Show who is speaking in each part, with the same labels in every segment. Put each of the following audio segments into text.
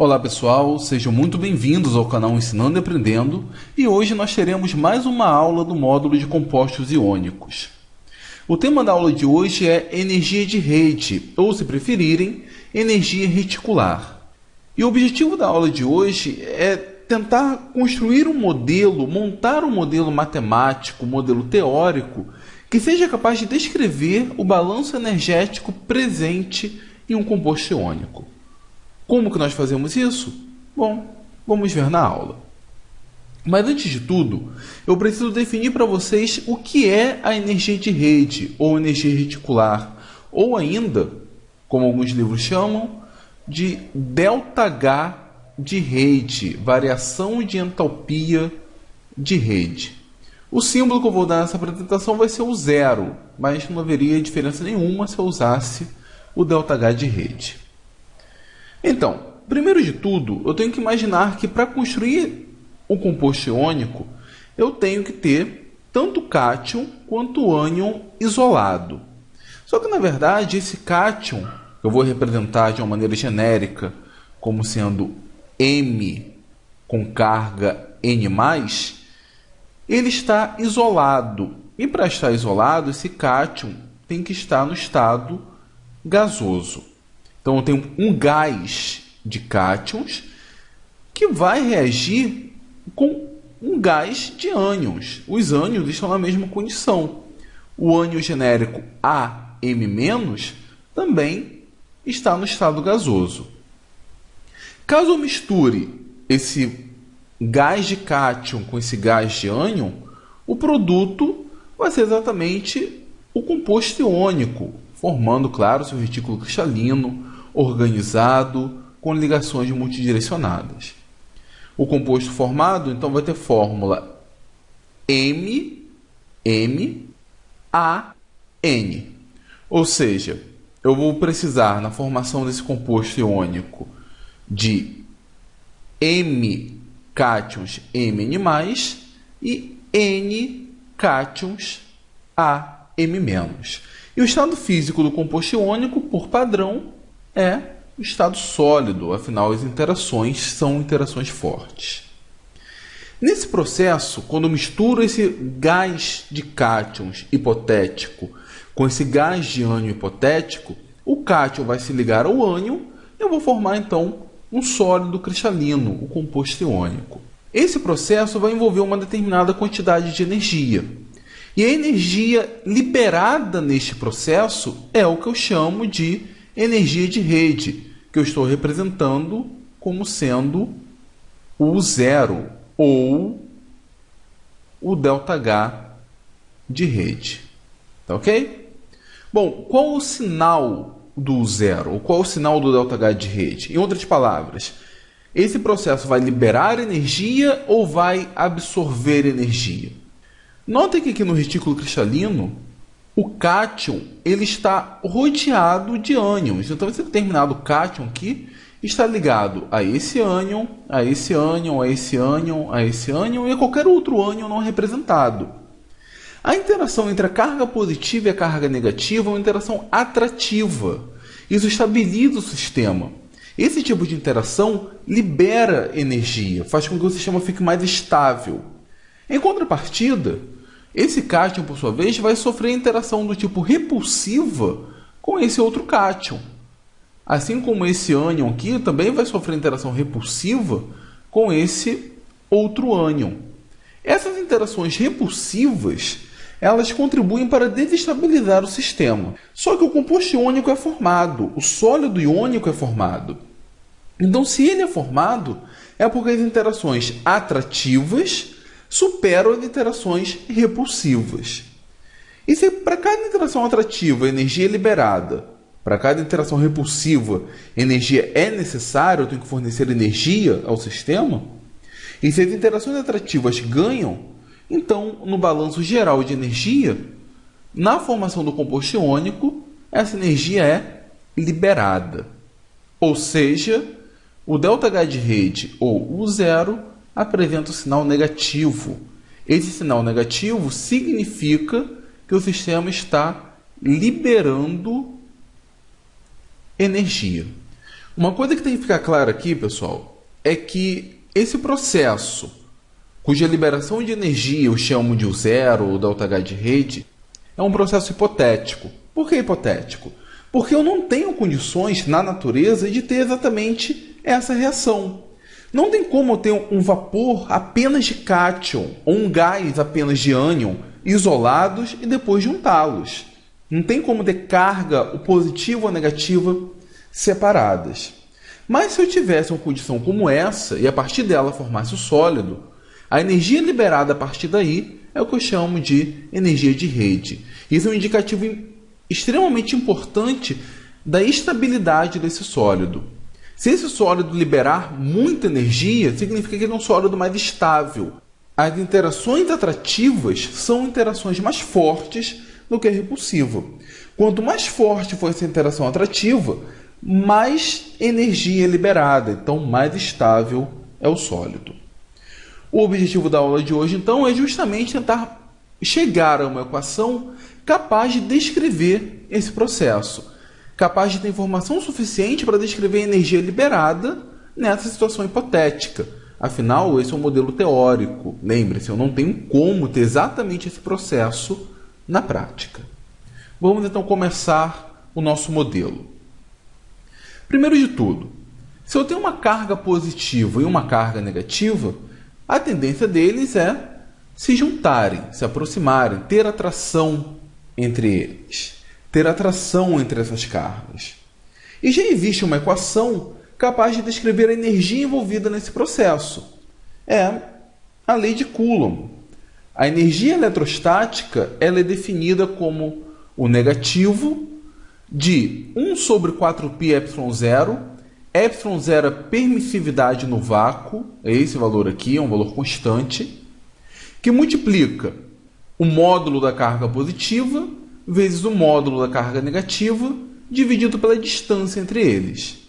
Speaker 1: Olá pessoal, sejam muito bem-vindos ao canal Ensinando e Aprendendo, e hoje nós teremos mais uma aula do módulo de compostos iônicos. O tema da aula de hoje é energia de rede, ou se preferirem, energia reticular. E o objetivo da aula de hoje é tentar construir um modelo, montar um modelo matemático, um modelo teórico, que seja capaz de descrever o balanço energético presente em um composto iônico. Como que nós fazemos isso? Bom, vamos ver na aula. Mas antes de tudo, eu preciso definir para vocês o que é a energia de rede, ou energia reticular, ou ainda, como alguns livros chamam, de ΔH de rede, variação de entalpia de rede. O símbolo que eu vou dar nessa apresentação vai ser o zero, mas não haveria diferença nenhuma se eu usasse o ΔH de rede. Então, primeiro de tudo, eu tenho que imaginar que para construir um composto iônico, eu tenho que ter tanto cátion quanto ânion isolado. Só que, na verdade, esse cátion, eu vou representar de uma maneira genérica como sendo M com carga N+, ele está isolado. E para estar isolado, esse cátion tem que estar no estado gasoso. Então, eu tenho um gás de cátions que vai reagir com um gás de ânions. Os ânions estão na mesma condição. O ânion genérico AM- também está no estado gasoso. Caso eu misture esse gás de cátion com esse gás de ânion, o produto vai ser exatamente o composto iônico, formando, claro, seu retículo cristalino, organizado, com ligações multidirecionadas. O composto formado, então, vai ter fórmula MM-AN. Ou seja, eu vou precisar, na formação desse composto iônico, de M cátions Mn+, e N cátions Am-. E o estado físico do composto iônico, por padrão, é o estado sólido, afinal as interações são interações fortes. Nesse processo, quando eu misturo esse gás de cátions hipotético com esse gás de ânion hipotético, o cátion vai se ligar ao ânion e eu vou formar então um sólido cristalino, o composto iônico. Esse processo vai envolver uma determinada quantidade de energia. E a energia liberada neste processo é o que eu chamo de energia de rede, que eu estou representando como sendo o zero, ou o ΔH de rede. Tá ok? Bom, qual o sinal do zero? Ou qual o sinal do ΔH de rede? Em outras palavras, esse processo vai liberar energia ou vai absorver energia? Notem que aqui no retículo cristalino, o cátion ele está rodeado de ânions. Então, esse determinado cátion aqui está ligado a esse ânion, a esse ânion, a esse ânion, a esse ânion e a qualquer outro ânion não representado. A interação entre a carga positiva e a carga negativa é uma interação atrativa. Isso estabiliza o sistema. Esse tipo de interação libera energia, faz com que o sistema fique mais estável. Em contrapartida, esse cátion, por sua vez, vai sofrer interação do tipo repulsiva com esse outro cátion. Assim como esse ânion aqui também vai sofrer interação repulsiva com esse outro ânion. Essas interações repulsivas, elas contribuem para desestabilizar o sistema. Só que o composto iônico é formado, o sólido iônico é formado. Então, se ele é formado, é porque as interações atrativas superam as interações repulsivas. E se para cada interação atrativa energia é liberada, para cada interação repulsiva energia é necessária, eu tenho que fornecer energia ao sistema, e se as interações atrativas ganham, então no balanço geral de energia, na formação do composto iônico, essa energia é liberada. Ou seja, o ΔH de rede, ou o zero, apresenta o sinal negativo. Esse sinal negativo significa que o sistema está liberando energia. Uma coisa que tem que ficar clara aqui, pessoal, é que esse processo, cuja liberação de energia eu chamo de U0 ou delta H de rede, é um processo hipotético. Por que hipotético? Porque eu não tenho condições na natureza de ter exatamente essa reação. Não tem como eu ter um vapor apenas de cátion ou um gás apenas de ânion isolados e depois juntá-los. Não tem como ter carga positiva ou negativa separadas. Mas se eu tivesse uma condição como essa e a partir dela formasse o sólido, a energia liberada a partir daí é o que eu chamo de energia de rede. Isso é um indicativo extremamente importante da estabilidade desse sólido. Se esse sólido liberar muita energia, significa que ele é um sólido mais estável. As interações atrativas são interações mais fortes do que a repulsiva. Quanto mais forte for essa interação atrativa, mais energia é liberada, então mais estável é o sólido. O objetivo da aula de hoje, então, é justamente tentar chegar a uma equação capaz de descrever esse processo, capaz de ter informação suficiente para descrever a energia liberada nessa situação hipotética. Afinal, esse é um modelo teórico. Lembre-se, eu não tenho como ter exatamente esse processo na prática. Vamos então começar o nosso modelo. Primeiro de tudo, se eu tenho uma carga positiva e uma carga negativa, a tendência deles é se juntarem, se aproximarem, ter atração entre eles, ter atração entre essas cargas. E já existe uma equação capaz de descrever a energia envolvida nesse processo. É a lei de Coulomb. A energia eletrostática ela é definida como o negativo de 1 sobre 4π ε0. ε0 é permissividade no vácuo, é esse valor aqui, é um valor constante, que multiplica o módulo da carga positiva vezes o módulo da carga negativa, dividido pela distância entre eles.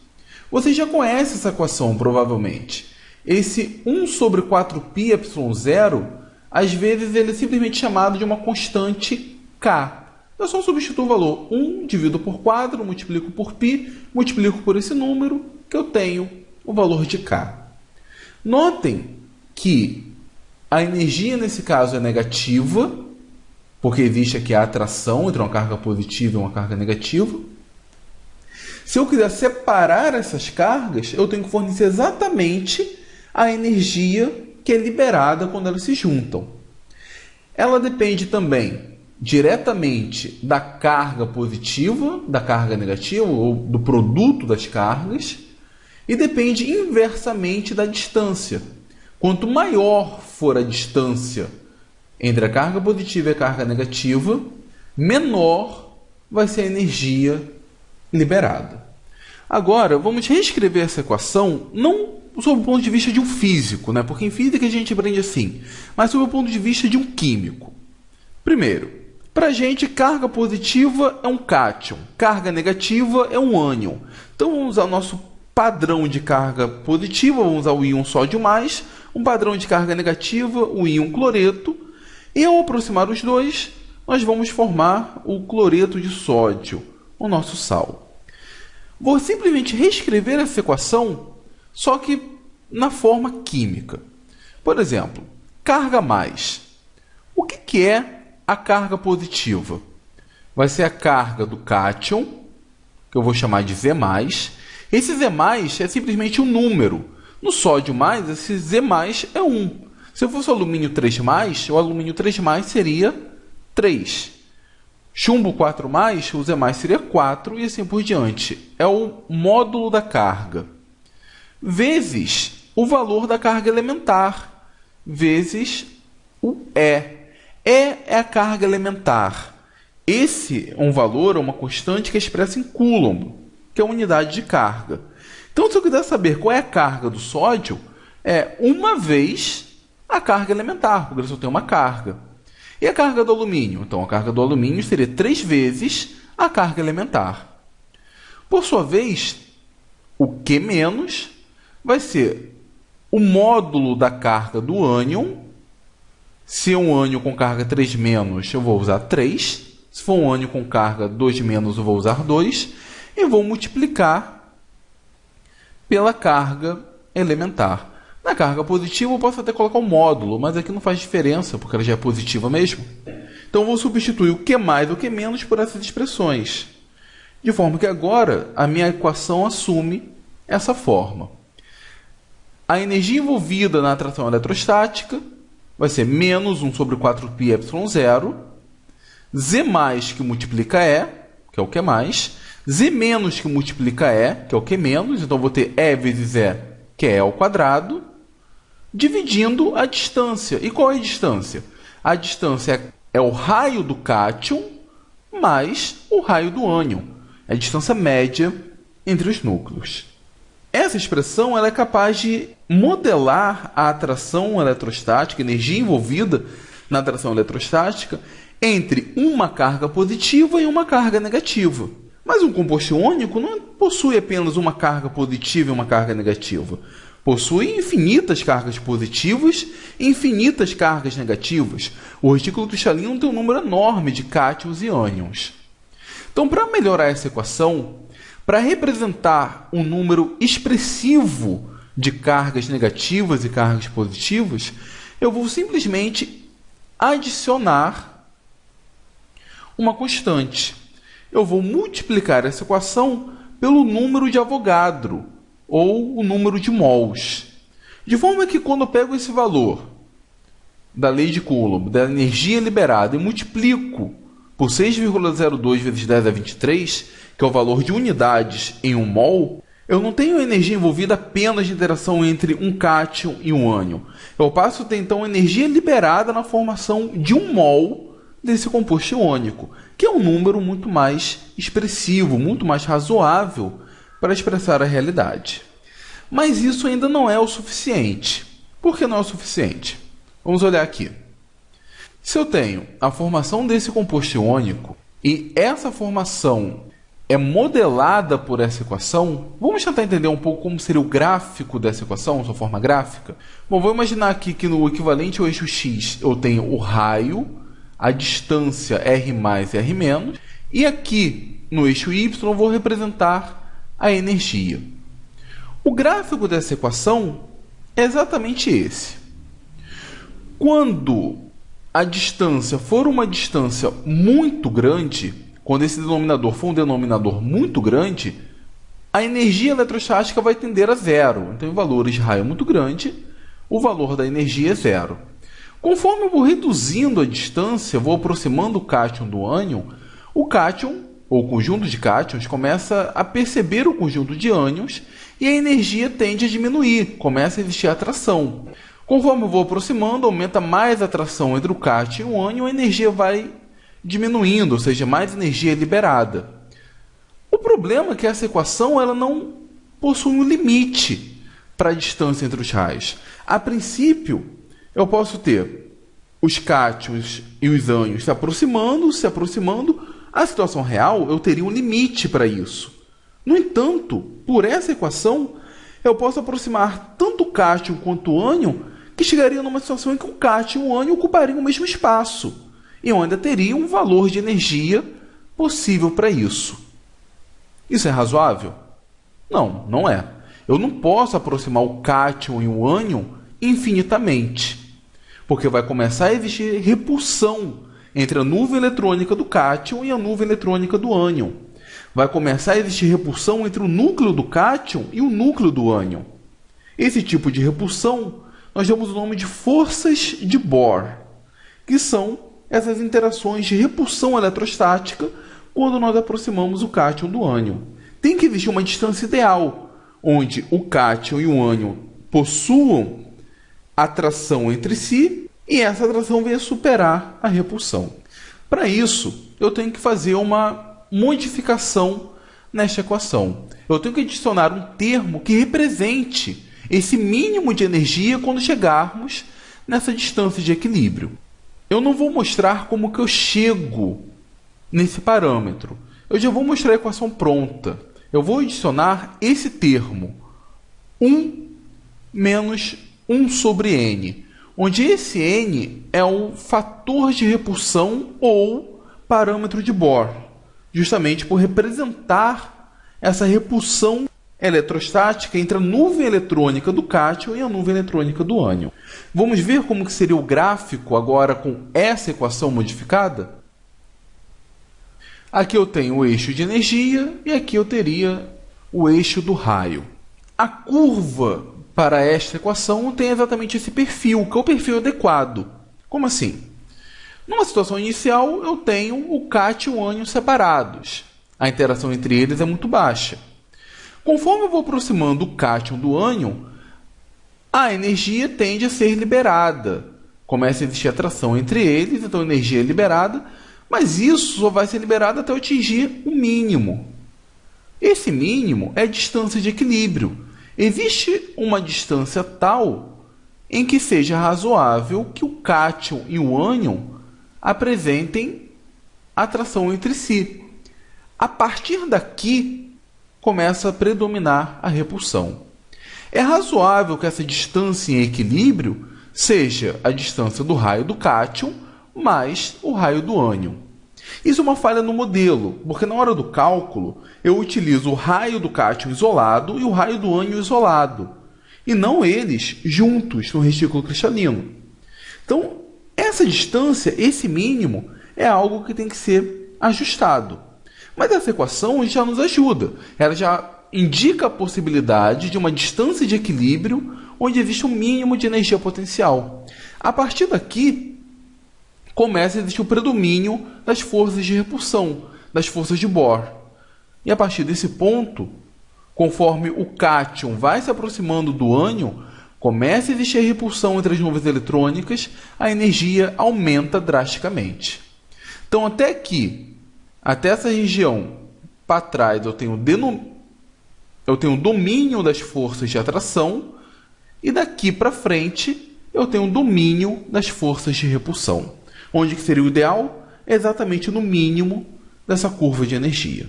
Speaker 1: Você já conhece essa equação, provavelmente. Esse 1 sobre 4π ε0, às vezes ele é simplesmente chamado de uma constante K. Eu só substituo o valor 1, divido por 4, multiplico por π, multiplico por esse número, que eu tenho o valor de K. Notem que a energia nesse caso é negativa, porque existe aqui a atração entre uma carga positiva e uma carga negativa. Se eu quiser separar essas cargas, eu tenho que fornecer exatamente a energia que é liberada quando elas se juntam. Ela depende também diretamente da carga positiva, da carga negativa, ou do produto das cargas, e depende inversamente da distância. Quanto maior for a distância entre a carga positiva e a carga negativa, menor vai ser a energia liberada. Agora, vamos reescrever essa equação, não sob o ponto de vista de um físico, né? Porque em física a gente aprende assim, mas sob o ponto de vista de um químico. Primeiro, para a gente, carga positiva é um cátion, carga negativa é um ânion. Então, vamos usar o nosso padrão de carga positiva, vamos usar o íon sódio mais, um padrão de carga negativa, o íon cloreto, e ao aproximar os dois, nós vamos formar o cloreto de sódio, o nosso sal. Vou simplesmente reescrever essa equação, só que na forma química. Por exemplo, carga mais. O que é a carga positiva? Vai ser a carga do cátion, que eu vou chamar de Z+. Esse Z+, é simplesmente um número. No sódio mais, esse Z+, é 1. Se eu fosse o alumínio 3+, o alumínio 3+, seria 3. Chumbo 4+, o Z+, seria 4 e assim por diante. É o módulo da carga. Vezes o valor da carga elementar. Vezes o E. E é a carga elementar. Esse é um valor, é uma constante que é expressa em Coulomb, que é a unidade de carga. Então, se eu quiser saber qual é a carga do sódio, é uma vez a carga elementar, porque ele só tem uma carga. E a carga do alumínio? Então, a carga do alumínio seria 3 vezes a carga elementar. Por sua vez, o Q- vai ser o módulo da carga do ânion. Se é um ânion com carga 3-, eu vou usar 3. Se for um ânion com carga 2-, eu vou usar 2. E vou multiplicar pela carga elementar. Na carga positiva eu posso até colocar um módulo, mas aqui não faz diferença, porque ela já é positiva mesmo. Então eu vou substituir o Q mais e o Q menos por essas expressões. De forma que agora a minha equação assume essa forma. A energia envolvida na atração eletrostática vai ser menos 1 sobre 4πε0, Z mais que multiplica E, que é o Q mais, Z menos que multiplica E, que é o Q menos, então eu vou ter E vezes E, que é E ao quadrado, dividindo a distância. E qual é a distância? A distância é o raio do cátion mais o raio do ânion. É a distância média entre os núcleos. Essa expressão ela é capaz de modelar a atração eletrostática, a energia envolvida na atração eletrostática, entre uma carga positiva e uma carga negativa. Mas um composto iônico não possui apenas uma carga positiva e uma carga negativa. Possui infinitas cargas positivas e infinitas cargas negativas. O retículo cristalino tem um número enorme de cátions e ânions. Então, para melhorar essa equação, para representar um número expressivo de cargas negativas e cargas positivas, eu vou simplesmente adicionar uma constante. Eu vou multiplicar essa equação pelo número de Avogadro, ou o número de mols. De forma que quando eu pego esse valor da lei de Coulomb, da energia liberada, e multiplico por 6,02 vezes 10 a 23, que é o valor de unidades em 1 mol, eu não tenho energia envolvida apenas de interação entre um cátion e um ânion. Eu passo a ter, então, energia liberada na formação de 1 mol desse composto iônico, que é um número muito mais expressivo, muito mais razoável para expressar a realidade. Mas isso ainda não é o suficiente. Por que não é o suficiente? Vamos olhar aqui. Se eu tenho a formação desse composto iônico e essa formação é modelada por essa equação, vamos tentar entender um pouco como seria o gráfico dessa equação, sua forma gráfica? Bom, vou imaginar aqui que no equivalente ao eixo x eu tenho o raio, a distância R mais e R menos, e aqui no eixo y eu vou representar a energia. O gráfico dessa equação é exatamente esse. Quando a distância for uma distância muito grande, quando esse denominador for um denominador muito grande, a energia eletrostática vai tender a zero. Então, em valores de raio muito grande, o valor da energia é zero. Conforme eu vou reduzindo a distância, vou aproximando o cátion do ânion, o cátion, ou conjunto de cátions, começa a perceber o conjunto de ânions e a energia tende a diminuir, começa a existir atração. Conforme eu vou aproximando, aumenta mais a atração entre o cátion e o ânion, a energia vai diminuindo, ou seja, mais energia é liberada. O problema é que essa equação ela não possui um limite para a distância entre os raios. A princípio, eu posso ter os cátions e os ânions se aproximando. A situação real, eu teria um limite para isso. No entanto, por essa equação, eu posso aproximar tanto o cátion quanto o ânion, que chegaria numa situação em que o cátion e o ânion ocupariam o mesmo espaço. E eu ainda teria um valor de energia possível para isso. Isso é razoável? Não, não é. Eu não posso aproximar o cátion e o ânion infinitamente, porque vai começar a existir repulsão entre a nuvem eletrônica do cátion e a nuvem eletrônica do ânion. Vai começar a existir repulsão entre o núcleo do cátion e o núcleo do ânion. Esse tipo de repulsão nós damos o nome de forças de Bohr, que são essas interações de repulsão eletrostática quando nós aproximamos o cátion do ânion. Tem que existir uma distância ideal, onde o cátion e o ânion possuam atração entre si, e essa atração venha superar a repulsão. Para isso, eu tenho que fazer uma modificação nesta equação. Eu tenho que adicionar um termo que represente esse mínimo de energia quando chegarmos nessa distância de equilíbrio. Eu não vou mostrar como que eu chego nesse parâmetro. Eu já vou mostrar a equação pronta. Eu vou adicionar esse termo, 1 menos 1 sobre n, onde esse n é o fator de repulsão ou parâmetro de Bohr, justamente por representar essa repulsão eletrostática entre a nuvem eletrônica do cátion e a nuvem eletrônica do ânion. Vamos ver como que seria o gráfico agora com essa equação modificada? Aqui eu tenho o eixo de energia e aqui eu teria o eixo do raio. A curva para esta equação tem exatamente esse perfil, que é o perfil adequado. Como assim? Numa situação inicial, eu tenho o cátion e o ânion separados. A interação entre eles é muito baixa. Conforme eu vou aproximando o cátion do ânion, a energia tende a ser liberada. Começa a existir atração entre eles, então a energia é liberada, mas isso só vai ser liberado até eu atingir o mínimo. Esse mínimo é a distância de equilíbrio. Existe uma distância tal em que seja razoável que o cátion e o ânion apresentem atração entre si. A partir daqui, começa a predominar a repulsão. É razoável que essa distância em equilíbrio seja a distância do raio do cátion mais o raio do ânion. Isso é uma falha no modelo, porque na hora do cálculo eu utilizo o raio do cátion isolado e o raio do ânion isolado, e não eles juntos no retículo cristalino. Então, essa distância, esse mínimo, é algo que tem que ser ajustado. Mas essa equação já nos ajuda. Ela já indica a possibilidade de uma distância de equilíbrio onde existe um mínimo de energia potencial. A partir daqui, começa a existir o predomínio das forças de repulsão, das forças de Bohr. E a partir desse ponto, conforme o cátion vai se aproximando do ânion, começa a existir a repulsão entre as nuvens eletrônicas, a energia aumenta drasticamente. Então, até aqui, até essa região para trás, eu tenho o domínio das forças de atração, e daqui para frente eu tenho o domínio das forças de repulsão. Onde que seria o ideal? Exatamente no mínimo dessa curva de energia.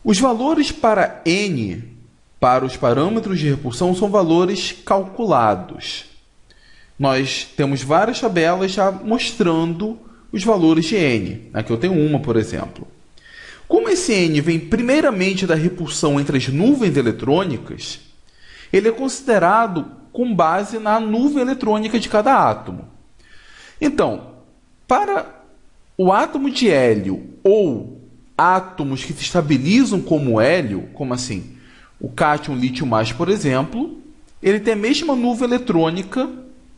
Speaker 1: Os valores para N, para os parâmetros de repulsão, são valores calculados. Nós temos várias tabelas já mostrando os valores de N. Aqui eu tenho uma, por exemplo. Como esse N vem primeiramente da repulsão entre as nuvens eletrônicas, ele é considerado com base na nuvem eletrônica de cada átomo. Então, para o átomo de hélio ou átomos que se estabilizam como hélio, como assim, o cátion lítio mais, por exemplo, ele tem a mesma nuvem eletrônica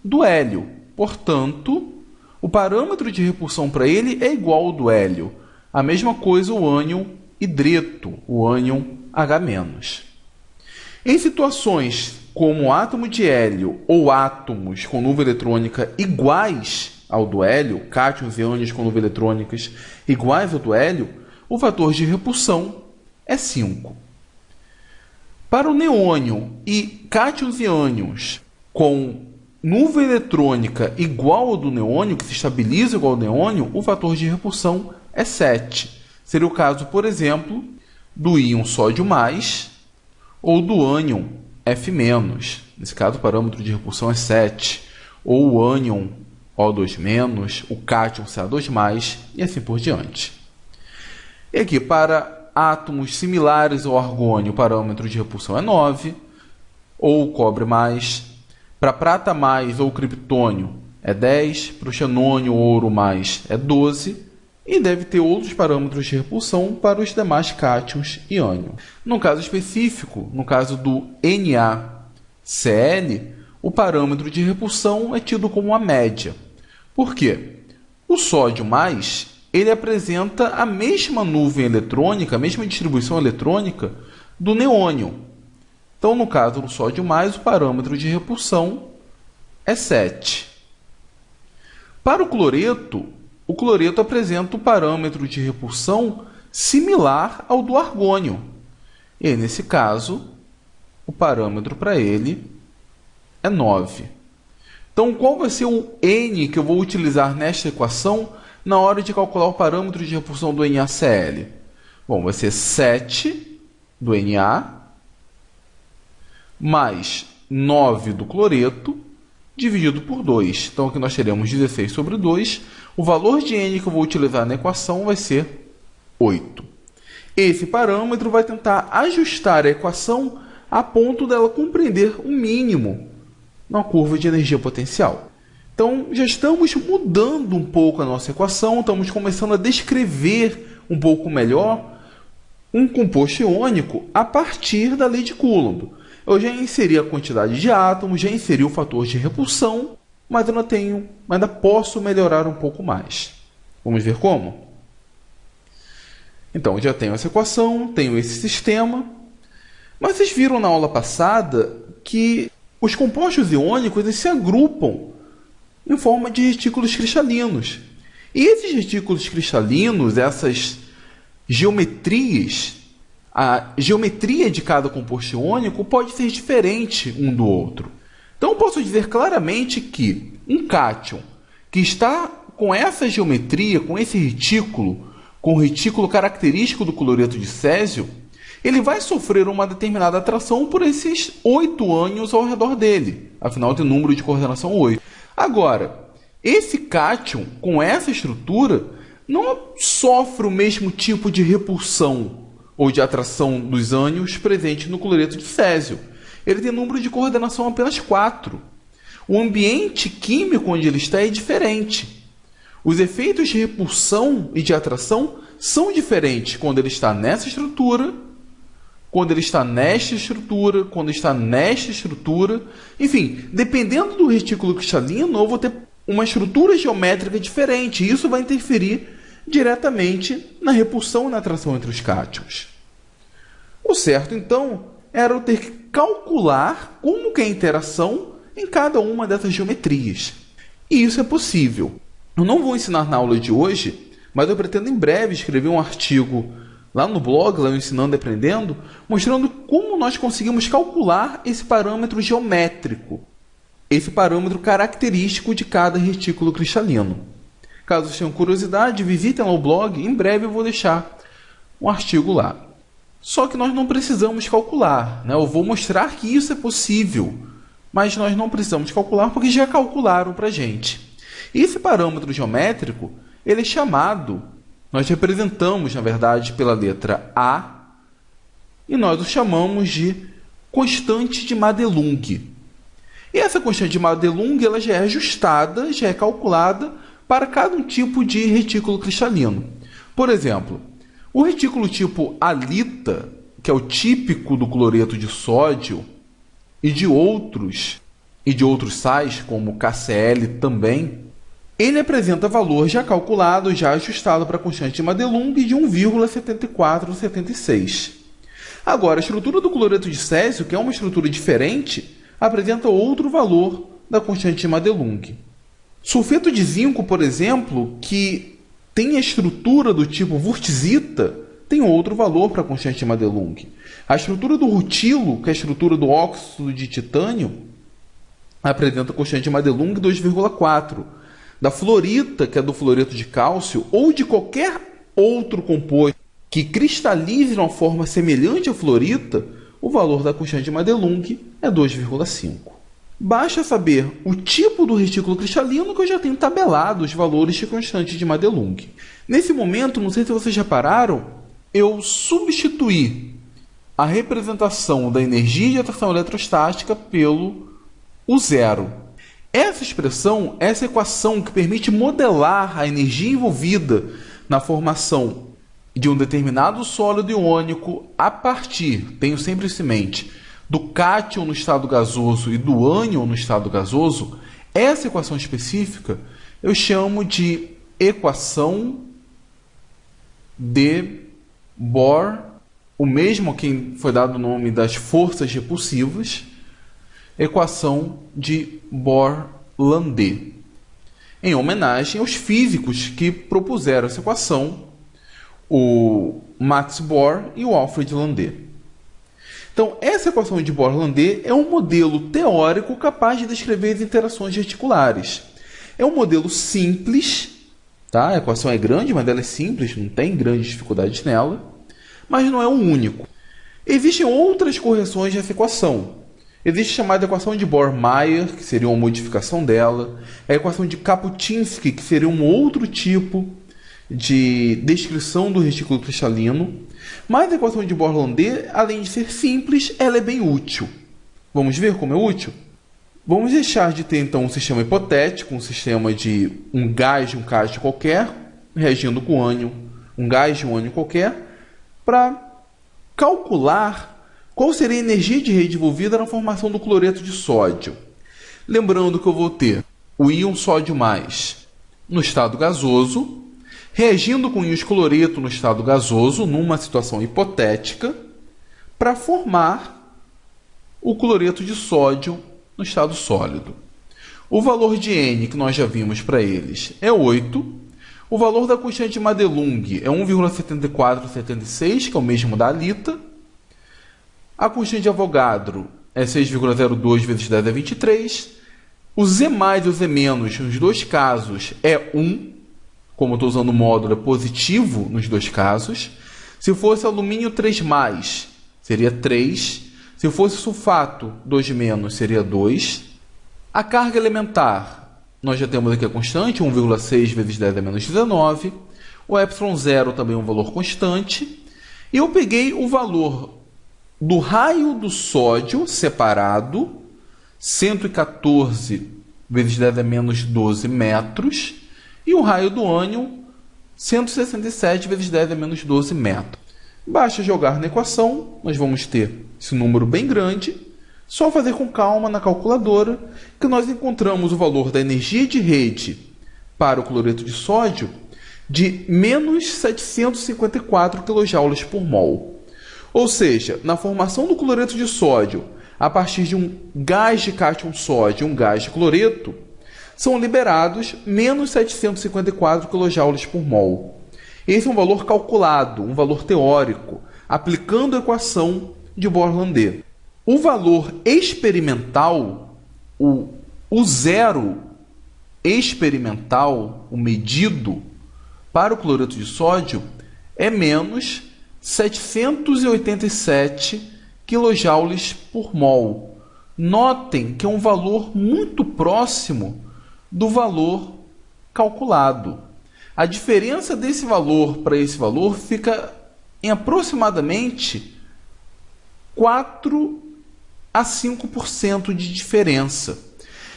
Speaker 1: do hélio. Portanto, o parâmetro de repulsão para ele é igual ao do hélio. A mesma coisa o ânion hidreto, o ânion H-. Em situações como o átomo de hélio ou átomos com nuvem eletrônica iguais ao do hélio, cátions e ânions com nuvens eletrônicas iguais ao do hélio, o fator de repulsão é 5. Para o neônio e cátions e ânions com nuvem eletrônica igual ao do neônio, que se estabiliza igual ao neônio, o fator de repulsão é 7. Seria o caso, por exemplo, do íon sódio mais ou do ânion F-. Nesse caso, o parâmetro de repulsão é 7. Ou o ânion O2-, o cátion Ca2+, e assim por diante. E aqui, para átomos similares ao argônio, o parâmetro de repulsão é 9. Ou o cobre mais. Para prata mais ou criptônio é 10. Para o xenônio ou ouro mais é 12. E deve ter outros parâmetros de repulsão para os demais cátions e ânions. No caso específico, no caso do NaCl, o parâmetro de repulsão é tido como a média. Por quê? O sódio mais, ele apresenta a mesma nuvem eletrônica, a mesma distribuição eletrônica do neônio. Então, no caso do sódio mais, o parâmetro de repulsão é 7. Para o cloreto apresenta o parâmetro de repulsão similar ao do argônio. E, nesse caso, o parâmetro para ele é 9. Então, qual vai ser o N que eu vou utilizar nesta equação na hora de calcular o parâmetro de repulsão do NaCl? Bom, vai ser 7 do Na mais 9 do cloreto dividido por 2. Então, aqui nós teremos 16 sobre 2. O valor de N que eu vou utilizar na equação vai ser 8. Esse parâmetro vai tentar ajustar a equação a ponto dela compreender o mínimo na curva de energia potencial. Então, já estamos mudando um pouco a nossa equação, estamos começando a descrever um pouco melhor um composto iônico a partir da lei de Coulomb. Eu já inseri a quantidade de átomos, já inseri o fator de repulsão, mas eu ainda posso melhorar um pouco mais. Vamos ver como? Então, já tenho essa equação, tenho esse sistema, mas vocês viram na aula passada que os compostos iônicos eles se agrupam em forma de retículos cristalinos. E esses retículos cristalinos, essas geometrias, a geometria de cada composto iônico pode ser diferente um do outro. Então, eu posso dizer claramente que um cátion que está com essa geometria, com esse retículo, com o retículo característico do cloreto de césio, ele vai sofrer uma determinada atração por esses 8 ânions ao redor dele. Afinal, tem número de coordenação 8. Agora, esse cátion, com essa estrutura, não sofre o mesmo tipo de repulsão ou de atração dos ânions presente no cloreto de césio. Ele tem número de coordenação apenas 4. O ambiente químico onde ele está é diferente. Os efeitos de repulsão e de atração são diferentes quando ele está nessa estrutura, quando ele está nesta estrutura, quando está nesta estrutura. Enfim, dependendo do retículo cristalino, eu vou ter uma estrutura geométrica diferente. E isso vai interferir diretamente na repulsão e na atração entre os cátions. O certo, então, era eu ter que calcular como que é a interação em cada uma dessas geometrias. E isso é possível. Eu não vou ensinar na aula de hoje, mas eu pretendo em breve escrever um artigo lá no blog, lá no Ensinando e Aprendendo, mostrando como nós conseguimos calcular esse parâmetro geométrico, esse parâmetro característico de cada retículo cristalino. Caso vocês tenham curiosidade, visitem lá o blog, em breve eu vou deixar um artigo lá. Só que nós não precisamos calcular, né? Eu vou mostrar que isso é possível, mas nós não precisamos calcular porque já calcularam para a gente. Esse parâmetro geométrico, ele é chamado, nós representamos, na verdade, pela letra A, e nós o chamamos de constante de Madelung. E essa constante de Madelung ela já é ajustada, já é calculada para cada um tipo de retículo cristalino. Por exemplo, o retículo tipo halita, que é o típico do cloreto de sódio, e de outros sais, como KCl também, ele apresenta valor já calculado, já ajustado para a constante de Madelung de 1,7476. Agora, a estrutura do cloreto de césio, que é uma estrutura diferente, apresenta outro valor da constante de Madelung. Sulfeto de zinco, por exemplo, que tem a estrutura do tipo wurtzita, tem outro valor para a constante de Madelung. A estrutura do rutilo, que é a estrutura do óxido de titânio, apresenta a constante de Madelung 2,4. Da fluorita, que é do fluoreto de cálcio, ou de qualquer outro composto que cristalize de uma forma semelhante à fluorita, o valor da constante de Madelung é 2,5. Basta saber o tipo do retículo cristalino que eu já tenho tabelado os valores de constante de Madelung. Nesse momento, não sei se vocês repararam, eu substituí a representação da energia de atração eletrostática pelo U zero. Essa expressão, essa equação que permite modelar a energia envolvida na formação de um determinado sólido iônico a partir, tenho sempre isso em mente, do cátion no estado gasoso e do ânion no estado gasoso, essa equação específica eu chamo de equação de Bohr, o mesmo a quem foi dado o nome das forças repulsivas, equação de Bohr-Landé, em homenagem aos físicos que propuseram essa equação, o Max Bohr e o Alfred Landé. Então, essa equação de Bohr-Landé é um modelo teórico capaz de descrever as interações reticulares. É um modelo simples, tá? A equação é grande, mas ela é simples, não tem grandes dificuldades nela, mas não é o único. Existem outras correções dessa equação. Existe a chamada equação de Bohr-Mayer, que seria uma modificação dela, a equação de Kapuscinski, que seria um outro tipo de descrição do retículo cristalino, mas a equação de Bohr-Landé, além de ser simples, ela é bem útil. Vamos ver como é útil? Vamos deixar de ter, então, um sistema hipotético, um sistema de um gás de um cátion qualquer, reagindo com ânion, um gás de um ânion qualquer, para calcular qual seria a energia de rede envolvida na formação do cloreto de sódio. Lembrando que eu vou ter o íon sódio mais no estado gasoso, reagindo com íons cloreto no estado gasoso, numa situação hipotética, para formar o cloreto de sódio no estado sólido. O valor de N, que nós já vimos para eles, é 8. O valor da constante de Madelung é 1,7476, que é o mesmo da alita. A constante de Avogadro é 6,02 vezes 10 a 23. O Z mais e o Z menos, nos dois casos, é 1. Como eu estou usando o módulo, é positivo nos dois casos. Se fosse alumínio 3 mais, seria 3. Se fosse sulfato 2 menos, seria 2. A carga elementar, nós já temos aqui a constante, 1,6 vezes 10 a menos 19. O epsilon zero também é um valor constante. E eu peguei o valor do raio do sódio separado, 114 vezes 10 a menos 12 metros. E o raio do ânion, 167 vezes 10 a menos 12 metros. Basta jogar na equação, nós vamos ter esse número bem grande. Só fazer com calma na calculadora que nós encontramos o valor da energia de rede para o cloreto de sódio de menos 754 kJ por mol. Ou seja, na formação do cloreto de sódio, a partir de um gás de cátion sódio e um gás de cloreto, são liberados menos 754 kJ por mol. Esse é um valor calculado, um valor teórico, aplicando a equação de Bohr-Landé. O valor experimental, o zero experimental, o medido para o cloreto de sódio, é menos 787 kJ por mol. Notem que é um valor muito próximo do valor calculado. A diferença desse valor para esse valor fica em aproximadamente 4 a 5% de diferença.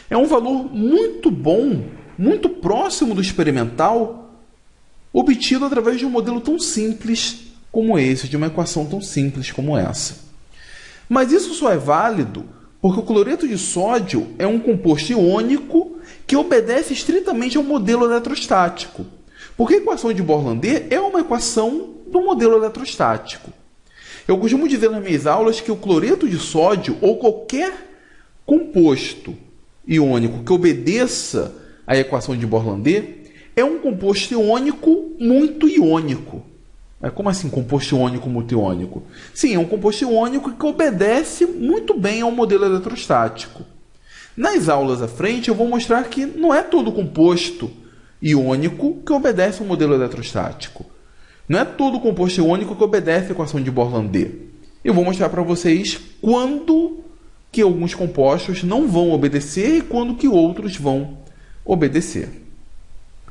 Speaker 1: É um valor muito bom, muito próximo do experimental, obtido através de um modelo tão simples como esse, de uma equação tão simples como essa. Mas isso só é válido porque o cloreto de sódio é um composto iônico que obedece estritamente ao modelo eletrostático. Porque a equação de Bohr-Landé é uma equação do modelo eletrostático. Eu costumo dizer nas minhas aulas que o cloreto de sódio ou qualquer composto iônico que obedeça à equação de Bohr-Landé é um composto iônico muito iônico. Como assim composto iônico muito iônico? Sim, é um composto iônico que obedece muito bem ao modelo eletrostático. Nas aulas à frente eu vou mostrar que não é todo composto iônico que obedece ao modelo eletrostático. Não é todo composto iônico que obedece à equação de Bohr-Landé. Eu vou mostrar para vocês quando que alguns compostos não vão obedecer e quando que outros vão obedecer.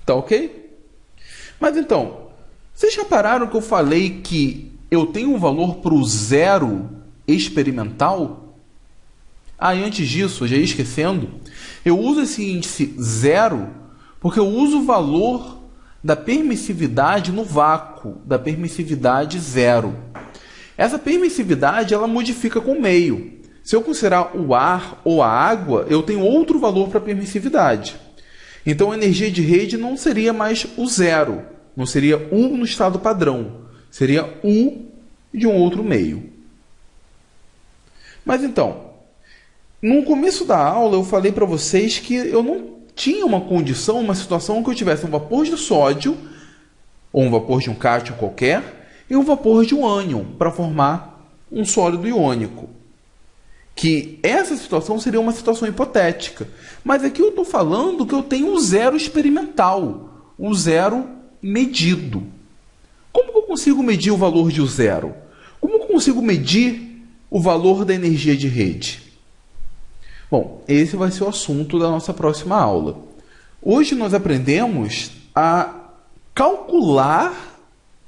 Speaker 1: Tá ok? Mas então, vocês repararam que eu falei que eu tenho um valor para o zero experimental? E antes disso, já ia esquecendo, eu uso esse índice zero porque eu uso o valor da permissividade no vácuo, da permissividade zero. Essa permissividade ela modifica com o meio. Se eu considerar o ar ou a água, eu tenho outro valor para a permissividade. Então a energia de rede não seria mais o zero, não seria U no estado padrão, seria U de um outro meio. Mas então, no começo da aula eu falei para vocês que eu não tinha uma condição, uma situação que eu tivesse um vapor de sódio, ou um vapor de um cátion qualquer, e um vapor de um ânion, para formar um sólido iônico. Que essa situação seria uma situação hipotética. Mas aqui eu estou falando que eu tenho um zero experimental, um zero medido. Como que eu consigo medir o valor de um zero? Como eu consigo medir o valor da energia de rede? Bom, esse vai ser o assunto da nossa próxima aula. Hoje nós aprendemos a calcular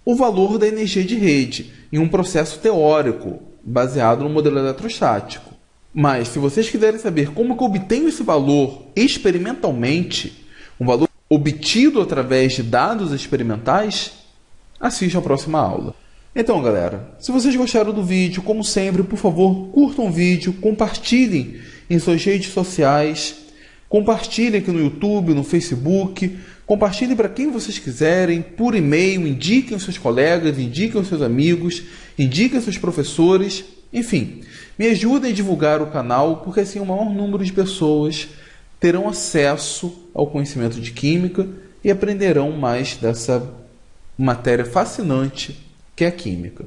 Speaker 1: o valor da energia de rede em um processo teórico baseado no modelo eletrostático. Mas se vocês quiserem saber como que eu obtenho esse valor experimentalmente, um valor obtido através de dados experimentais, assistam a próxima aula. Então, galera, se vocês gostaram do vídeo, como sempre, por favor, curtam o vídeo, compartilhem em suas redes sociais, compartilhem aqui no YouTube, no Facebook, compartilhem para quem vocês quiserem, por e-mail, indiquem os seus colegas, indiquem os seus amigos, indiquem os seus professores, enfim, me ajudem a divulgar o canal, porque assim o maior número de pessoas terão acesso ao conhecimento de química e aprenderão mais dessa matéria fascinante que é a química.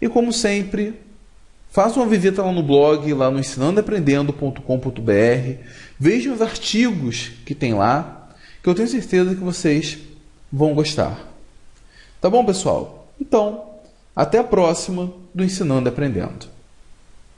Speaker 1: E como sempre, façam uma visita lá no blog, lá no ensinandoaprendendo.com.br, vejam os artigos que tem lá, que eu tenho certeza que vocês vão gostar. Tá bom, pessoal? Então, até a próxima do Ensinando e Aprendendo.